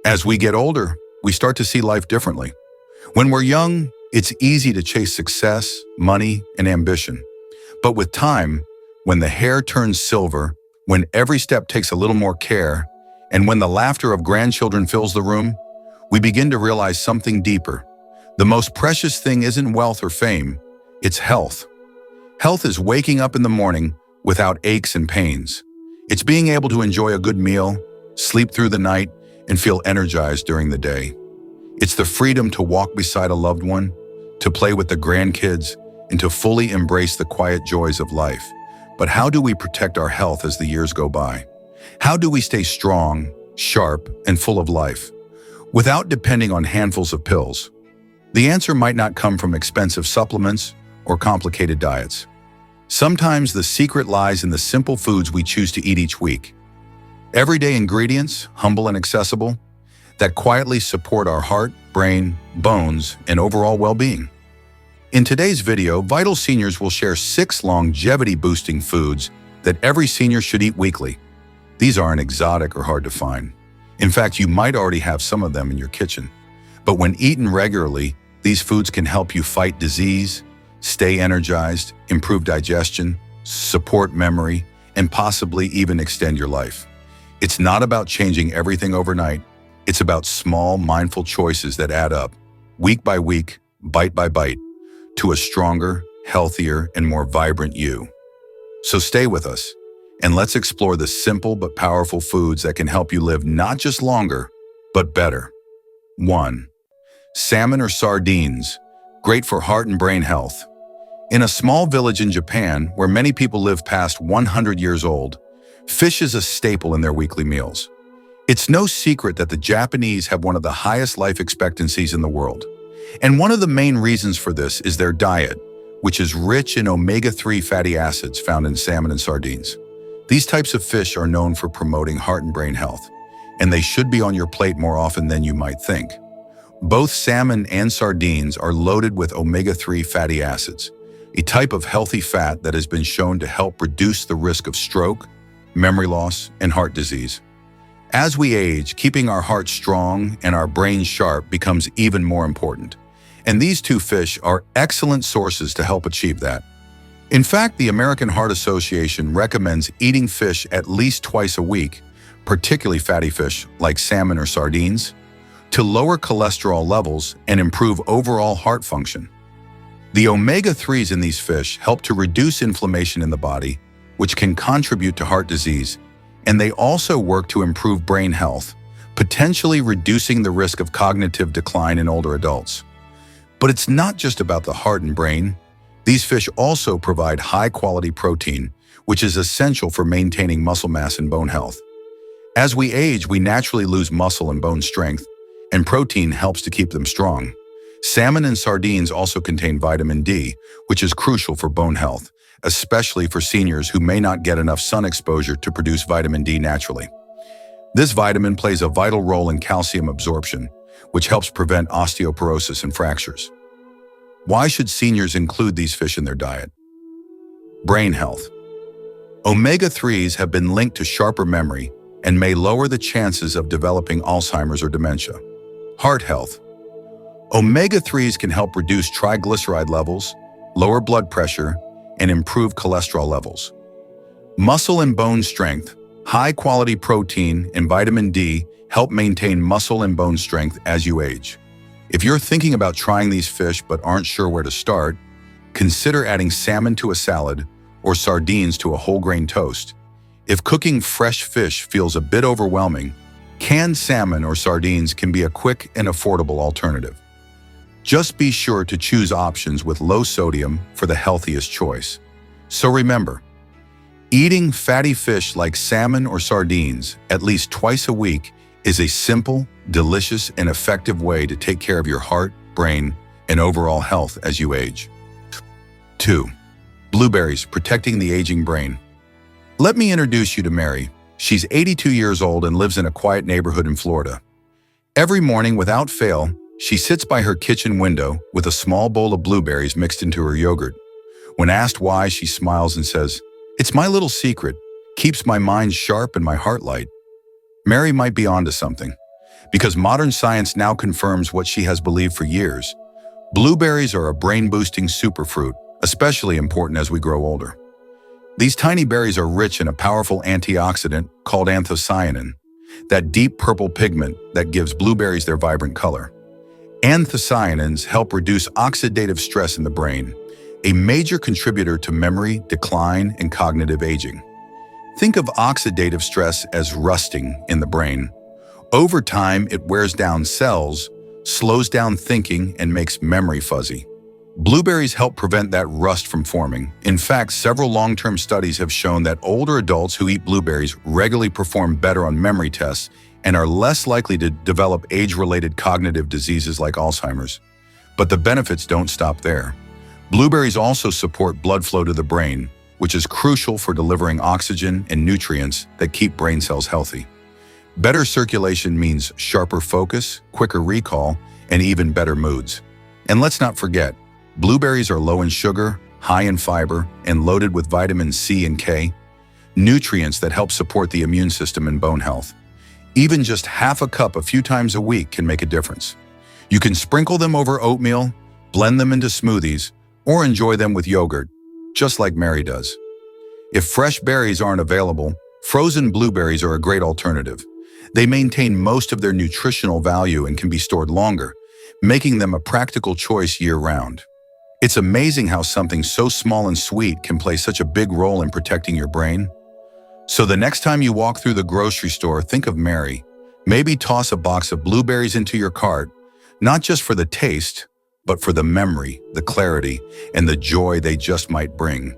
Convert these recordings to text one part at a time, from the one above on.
As we get older, we start to see life differently. When we're young, it's easy to chase success, money, and ambition. But with time, when the hair turns silver, when every step takes a little more care, and when the laughter of grandchildren fills the room, we begin to realize something deeper. The most precious thing isn't wealth or fame, it's health. Health is waking up in the morning without aches and pains. It's being able to enjoy a good meal, sleep through the night, and feel energized during the day. It's the freedom to walk beside a loved one, to play with the grandkids, and to fully embrace the quiet joys of life. But how do we protect our health as the years go by? How do we stay strong, sharp, and full of life, without depending on handfuls of pills? The answer might not come from expensive supplements or complicated diets. Sometimes the secret lies in the simple foods we choose to eat each week. Everyday ingredients, humble and accessible, that quietly support our heart, brain, bones, and overall well-being. In today's video, Vital Seniors will share 6 longevity-boosting foods that every senior should eat weekly. These aren't exotic or hard to find. In fact, you might already have some of them in your kitchen. But when eaten regularly, these foods can help you fight disease, stay energized, improve digestion, support memory, and possibly even extend your life. It's not about changing everything overnight. It's about small, mindful choices that add up, week by week, bite by bite, to a stronger, healthier, and more vibrant you. So stay with us, and let's explore the simple but powerful foods that can help you live not just longer, but better. 1. Salmon or sardines, great for heart and brain health. In a small village in Japan, where many people live past 100 years old, fish is a staple in their weekly meals. It's no secret that the Japanese have one of the highest life expectancies in the world. And one of the main reasons for this is their diet, which is rich in omega-3 fatty acids found in salmon and sardines. These types of fish are known for promoting heart and brain health, and they should be on your plate more often than you might think. Both salmon and sardines are loaded with omega-3 fatty acids, a type of healthy fat that has been shown to help reduce the risk of stroke, memory loss, and heart disease. As we age, keeping our heart strong and our brain sharp becomes even more important. And these 2 fish are excellent sources to help achieve that. In fact, the American Heart Association recommends eating fish at least twice a week, particularly fatty fish like salmon or sardines, to lower cholesterol levels and improve overall heart function. The omega-3s in these fish help to reduce inflammation in the body, which can contribute to heart disease, and they also work to improve brain health, potentially reducing the risk of cognitive decline in older adults. But it's not just about the heart and brain. These fish also provide high-quality protein, which is essential for maintaining muscle mass and bone health. As we age, we naturally lose muscle and bone strength, and protein helps to keep them strong. Salmon and sardines also contain vitamin D, which is crucial for bone health, especially for seniors who may not get enough sun exposure to produce vitamin D naturally. This vitamin plays a vital role in calcium absorption, which helps prevent osteoporosis and fractures. Why should seniors include these fish in their diet? Brain health. Omega-3s have been linked to sharper memory and may lower the chances of developing Alzheimer's or dementia. Heart health. Omega-3s can help reduce triglyceride levels, lower blood pressure, and improve cholesterol levels. Muscle and bone strength. High-quality protein and vitamin D help maintain muscle and bone strength as you age. If you're thinking about trying these fish but aren't sure where to start, consider adding salmon to a salad or sardines to a whole grain toast. If cooking fresh fish feels a bit overwhelming, canned salmon or sardines can be a quick and affordable alternative. Just be sure to choose options with low sodium for the healthiest choice. So remember, eating fatty fish like salmon or sardines at least twice a week is a simple, delicious, and effective way to take care of your heart, brain, and overall health as you age. 2. Blueberries, protecting the aging brain. Let me introduce you to Mary. She's 82 years old and lives in a quiet neighborhood in Florida. Every morning, without fail, she sits by her kitchen window with a small bowl of blueberries mixed into her yogurt. When asked why, she smiles and says, "It's my little secret, keeps my mind sharp and my heart light." Mary might be onto something. because modern science now confirms what she has believed for years. Blueberries are a brain-boosting superfruit, especially important as we grow older. These tiny berries are rich in a powerful antioxidant called anthocyanin, that deep purple pigment that gives blueberries their vibrant color. Anthocyanins help reduce oxidative stress in the brain, a major contributor to memory, decline, and cognitive aging. Think of oxidative stress as rusting in the brain. Over time, it wears down cells, slows down thinking, and makes memory fuzzy. Blueberries help prevent that rust from forming. In fact, several long-term studies have shown that older adults who eat blueberries regularly perform better on memory tests and are less likely to develop age-related cognitive diseases like Alzheimer's. But the benefits don't stop there. Blueberries also support blood flow to the brain, which is crucial for delivering oxygen and nutrients that keep brain cells healthy. Better circulation means sharper focus, quicker recall, and even better moods. And let's not forget, blueberries are low in sugar, high in fiber, and loaded with vitamins C and K, nutrients that help support the immune system and bone health. Even just half a cup a few times a week can make a difference. You can sprinkle them over oatmeal, blend them into smoothies, or enjoy them with yogurt, just like Mary does. If fresh berries aren't available, frozen blueberries are a great alternative. They maintain most of their nutritional value and can be stored longer, making them a practical choice year-round. It's amazing how something so small and sweet can play such a big role in protecting your brain. So the next time you walk through the grocery store, think of Mary. Maybe toss a box of blueberries into your cart, not just for the taste, but for the memory, the clarity, and the joy they just might bring.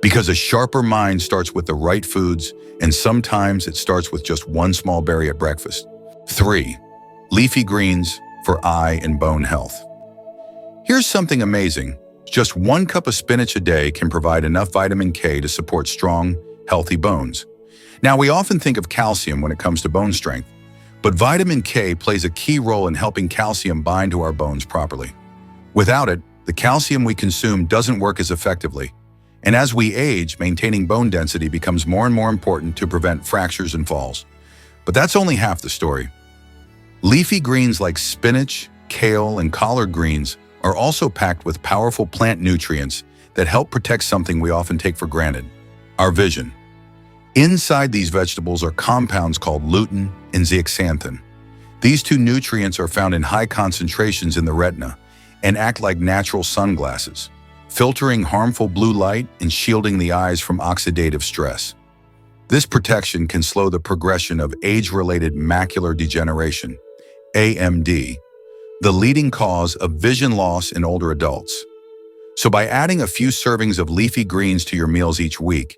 Because a sharper mind starts with the right foods, and sometimes it starts with just one small berry at breakfast. 3. Leafy greens for eye and bone health. Here's something amazing. Just 1 cup of spinach a day can provide enough vitamin K to support strong, healthy bones. Now, we often think of calcium when it comes to bone strength, but vitamin K plays a key role in helping calcium bind to our bones properly. Without it, the calcium we consume doesn't work as effectively. And as we age, maintaining bone density becomes more and more important to prevent fractures and falls. But that's only half the story. Leafy greens like spinach, kale, and collard greens are also packed with powerful plant nutrients that help protect something we often take for granted: our vision. Inside these vegetables are compounds called lutein and zeaxanthin. These two nutrients are found in high concentrations in the retina and act like natural sunglasses, filtering harmful blue light and shielding the eyes from oxidative stress. This protection can slow the progression of age-related macular degeneration, AMD, the leading cause of vision loss in older adults. So by adding a few servings of leafy greens to your meals each week,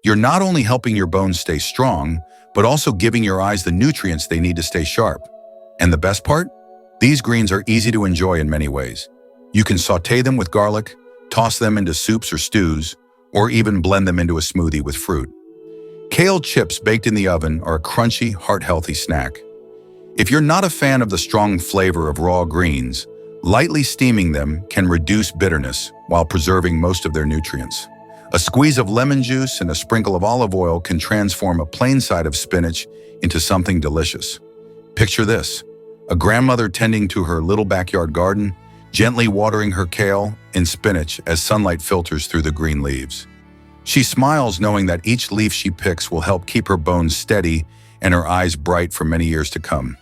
you're not only helping your bones stay strong, but also giving your eyes the nutrients they need to stay sharp. And the best part? These greens are easy to enjoy in many ways. You can sauté them with garlic, toss them into soups or stews, or even blend them into a smoothie with fruit. Kale chips baked in the oven are a crunchy, heart-healthy snack. If you're not a fan of the strong flavor of raw greens, lightly steaming them can reduce bitterness while preserving most of their nutrients. A squeeze of lemon juice and a sprinkle of olive oil can transform a plain side of spinach into something delicious. Picture this: a grandmother tending to her little backyard garden, gently watering her kale and spinach as sunlight filters through the green leaves. She smiles knowing that each leaf she picks will help keep her bones steady and her eyes bright for many years to come.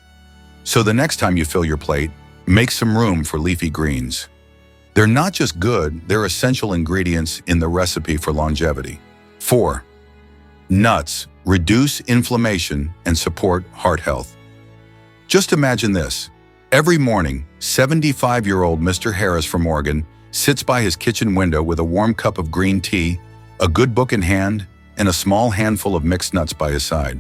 So the next time you fill your plate, make some room for leafy greens. They're not just good, they're essential ingredients in the recipe for longevity. 4. Nuts reduce inflammation and support heart health. Just imagine this. Every morning, 75-year-old Mr. Harris from Oregon sits by his kitchen window with a warm cup of green tea, a good book in hand, and a small handful of mixed nuts by his side.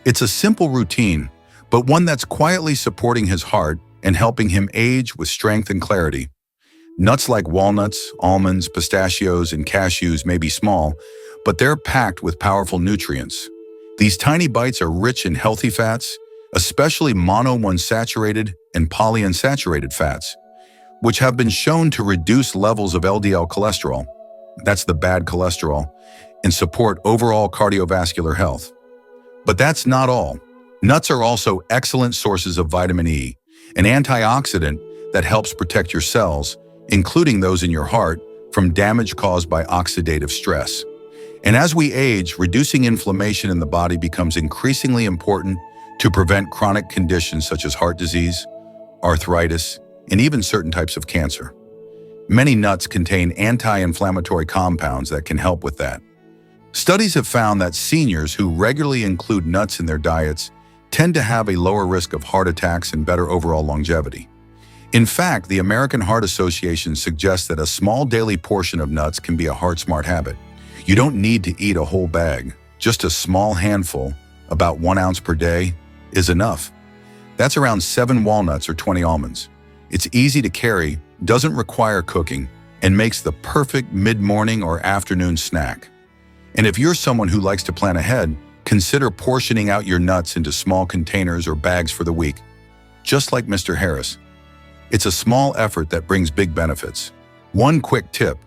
It's a simple routine, but one that's quietly supporting his heart and helping him age with strength and clarity. Nuts like walnuts, almonds, pistachios, and cashews may be small, but they're packed with powerful nutrients. These tiny bites are rich in healthy fats, especially monounsaturated and polyunsaturated fats, which have been shown to reduce levels of LDL cholesterol, that's the bad cholesterol, and support overall cardiovascular health. But that's not all. Nuts are also excellent sources of vitamin E, an antioxidant that helps protect your cells, including those in your heart, from damage caused by oxidative stress. And as we age, reducing inflammation in the body becomes increasingly important to prevent chronic conditions such as heart disease, arthritis, and even certain types of cancer. Many nuts contain anti-inflammatory compounds that can help with that. Studies have found that seniors who regularly include nuts in their diets tend to have a lower risk of heart attacks and better overall longevity. In fact, the American Heart Association suggests that a small daily portion of nuts can be a heart-smart habit. You don't need to eat a whole bag. Just a small handful, about 1 ounce per day, is enough. That's around 7 walnuts or 20 almonds. It's easy to carry, doesn't require cooking, and makes the perfect mid-morning or afternoon snack. And if you're someone who likes to plan ahead, consider portioning out your nuts into small containers or bags for the week, just like Mr. Harris. It's a small effort that brings big benefits. One quick tip: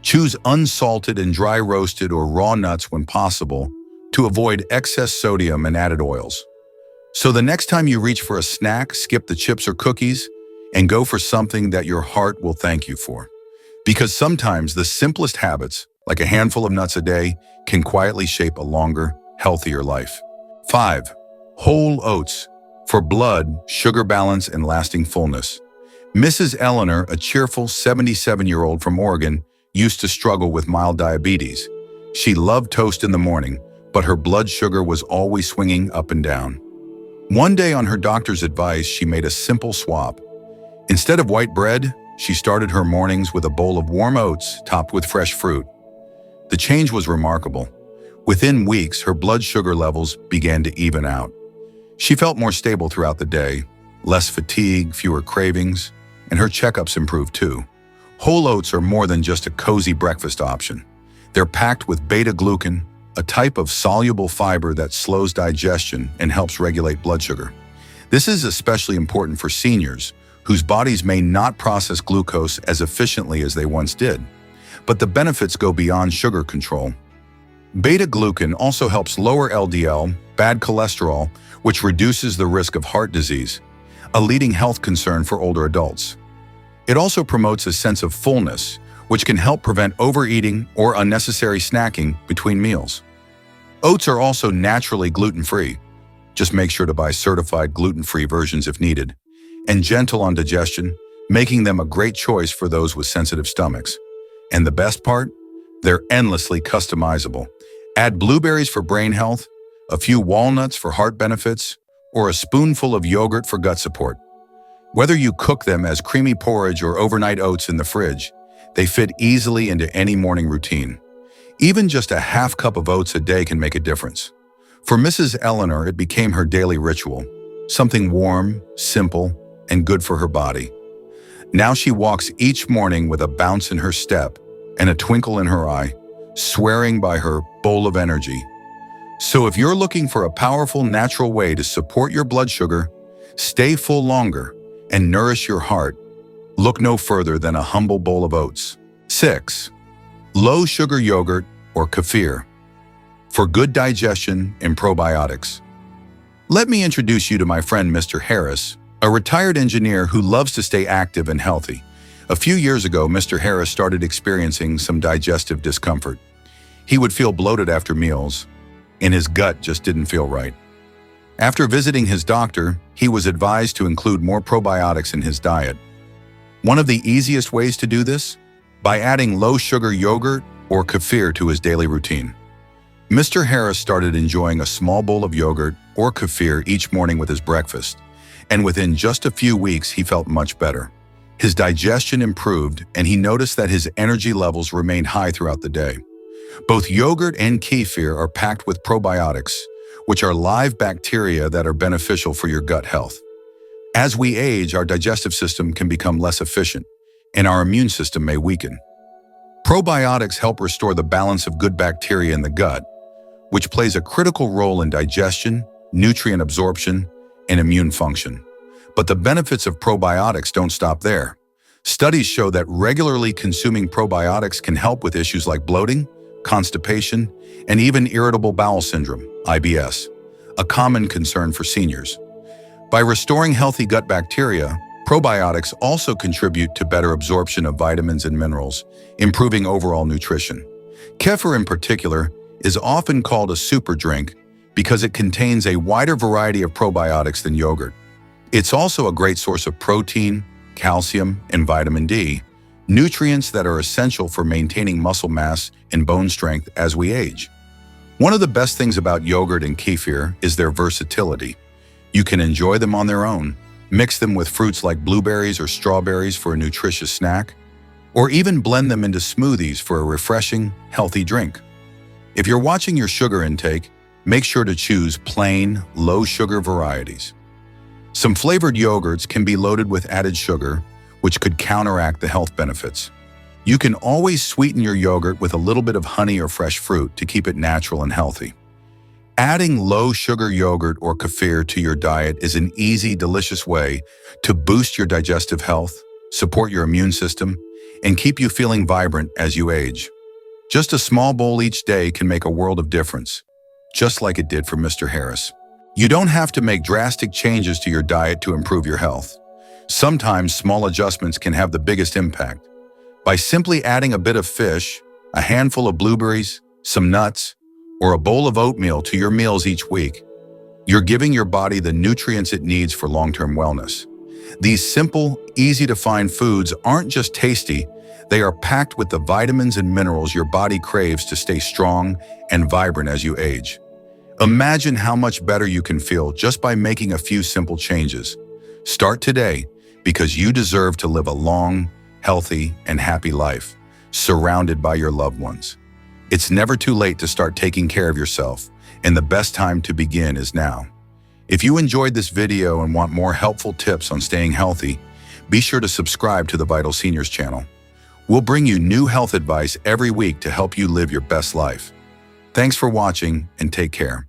choose unsalted and dry roasted or raw nuts when possible to avoid excess sodium and added oils. So the next time you reach for a snack, skip the chips or cookies and go for something that your heart will thank you for. Because sometimes the simplest habits, like a handful of nuts a day, can quietly shape a longer, healthier life. 5. Whole oats for blood, sugar balance, and lasting fullness. Mrs. Eleanor, a cheerful 77-year-old from Oregon, used to struggle with mild diabetes. She loved toast in the morning, but her blood sugar was always swinging up and down. One day, on her doctor's advice, she made a simple swap. Instead of white bread, she started her mornings with a bowl of warm oats topped with fresh fruit. The change was remarkable. Within weeks, her blood sugar levels began to even out. She felt more stable throughout the day, less fatigue, fewer cravings, and her checkups improved too. Whole oats are more than just a cozy breakfast option. They're packed with beta-glucan, a type of soluble fiber that slows digestion and helps regulate blood sugar. This is especially important for seniors whose bodies may not process glucose as efficiently as they once did. But the benefits go beyond sugar control. Beta-glucan also helps lower LDL, bad cholesterol, which reduces the risk of heart disease, a leading health concern for older adults. It also promotes a sense of fullness, which can help prevent overeating or unnecessary snacking between meals. Oats are also naturally gluten-free. Just make sure to buy certified gluten-free versions if needed, and gentle on digestion, making them a great choice for those with sensitive stomachs. And the best part? They're endlessly customizable. Add blueberries for brain health, a few walnuts for heart benefits, or a spoonful of yogurt for gut support. Whether you cook them as creamy porridge or overnight oats in the fridge, they fit easily into any morning routine. Even just a half cup of oats a day can make a difference. For Mrs. Eleanor, it became her daily ritual, something warm, simple, and good for her body. Now she walks each morning with a bounce in her step and a twinkle in her eye, swearing by her bowl of energy. So if you're looking for a powerful, natural way to support your blood sugar, stay full longer, and nourish your heart, look no further than a humble bowl of oats. 6. Low-sugar yogurt or kefir for good digestion and probiotics. Let me introduce you to my friend Mr. Harris, a retired engineer who loves to stay active and healthy. A few years ago, Mr. Harris started experiencing some digestive discomfort. He would feel bloated after meals, and his gut just didn't feel right. After visiting his doctor, he was advised to include more probiotics in his diet. One of the easiest ways to do this? By adding low-sugar yogurt or kefir to his daily routine. Mr. Harris started enjoying a small bowl of yogurt or kefir each morning with his breakfast, and within just a few weeks, he felt much better. His digestion improved, and he noticed that his energy levels remained high throughout the day. Both yogurt and kefir are packed with probiotics, which are live bacteria that are beneficial for your gut health. As we age, our digestive system can become less efficient, and our immune system may weaken. Probiotics help restore the balance of good bacteria in the gut, which plays a critical role in digestion, nutrient absorption, and immune function. But the benefits of probiotics don't stop there. Studies show that regularly consuming probiotics can help with issues like bloating, constipation, and even irritable bowel syndrome, IBS, a common concern for seniors. By restoring healthy gut bacteria, probiotics also contribute to better absorption of vitamins and minerals, improving overall nutrition. Kefir in particular is often called a super drink because it contains a wider variety of probiotics than yogurt. It's also a great source of protein, calcium, and vitamin D, nutrients that are essential for maintaining muscle mass and bone strength as we age. One of the best things about yogurt and kefir is their versatility. You can enjoy them on their own, mix them with fruits like blueberries or strawberries for a nutritious snack, or even blend them into smoothies for a refreshing, healthy drink. If you're watching your sugar intake, make sure to choose plain, low-sugar varieties. Some flavored yogurts can be loaded with added sugar, which could counteract the health benefits. You can always sweeten your yogurt with a little bit of honey or fresh fruit to keep it natural and healthy. Adding low-sugar yogurt or kefir to your diet is an easy, delicious way to boost your digestive health, support your immune system, and keep you feeling vibrant as you age. Just a small bowl each day can make a world of difference, just like it did for Mr. Harris. You don't have to make drastic changes to your diet to improve your health. Sometimes small adjustments can have the biggest impact. By simply adding a bit of fish, a handful of blueberries, some nuts, or a bowl of oatmeal to your meals each week, you're giving your body the nutrients it needs for long-term wellness. These simple, easy-to-find foods aren't just tasty, they are packed with the vitamins and minerals your body craves to stay strong and vibrant as you age. Imagine how much better you can feel just by making a few simple changes. Start today because you deserve to live a long, healthy, and happy life, surrounded by your loved ones. It's never too late to start taking care of yourself, and the best time to begin is now. If you enjoyed this video and want more helpful tips on staying healthy, be sure to subscribe to the Vital Seniors channel. We'll bring you new health advice every week to help you live your best life. Thanks for watching and take care.